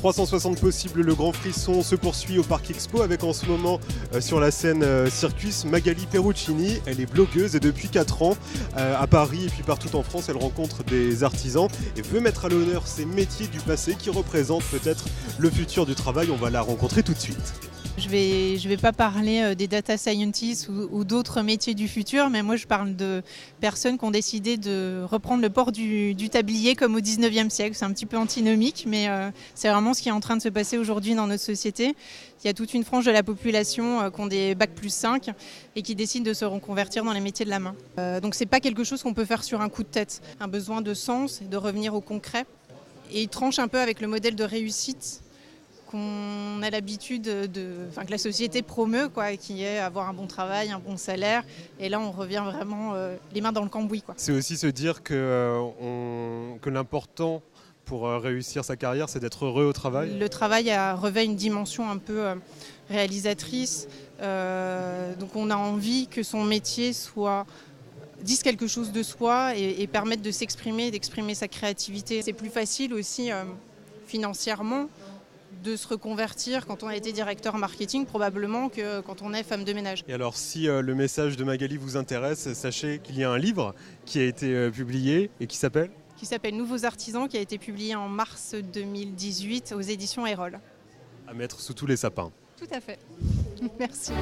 360 possibles, le grand frisson se poursuit au Parc Expo avec en ce moment sur la scène Circus Magali Perruccini. Elle est blogueuse et depuis 4 ans à Paris et puis partout en France, elle rencontre des artisans et veut mettre à l'honneur ces métiers du passé qui représentent peut-être le futur du travail. On va la rencontrer tout de suite. Je vais pas parler des data scientists ou d'autres métiers du futur, mais moi je parle de personnes qui ont décidé de reprendre le port du tablier comme au 19e siècle. C'est un petit peu antinomique, mais c'est vraiment ce qui est en train de se passer aujourd'hui dans notre société. Il y a toute une frange de la population qui ont des bac+5 et qui décident de se reconvertir dans les métiers de la main. Donc c'est pas quelque chose qu'on peut faire sur un coup de tête. Un besoin de sens et de revenir au concret. Et il tranche un peu avec le modèle de réussite qu'on a l'habitude que la société promeut, qui est avoir un bon travail, un bon salaire. Et là, on revient vraiment les mains dans le cambouis. C'est aussi se dire que l'important pour réussir sa carrière, c'est d'être heureux au travail. Le travail revêt une dimension un peu réalisatrice. Donc on a envie que son métier dise quelque chose de soi et permette de s'exprimer, d'exprimer sa créativité. C'est plus facile aussi financièrement de se reconvertir quand on a été directeur marketing probablement que quand on est femme de ménage. Et alors si le message de Magali vous intéresse, sachez qu'il y a un livre qui a été publié et qui s'appelle Nouveaux artisans, qui a été publié en mars 2018 aux éditions Erol. À mettre sous tous les sapins. Tout à fait. Merci.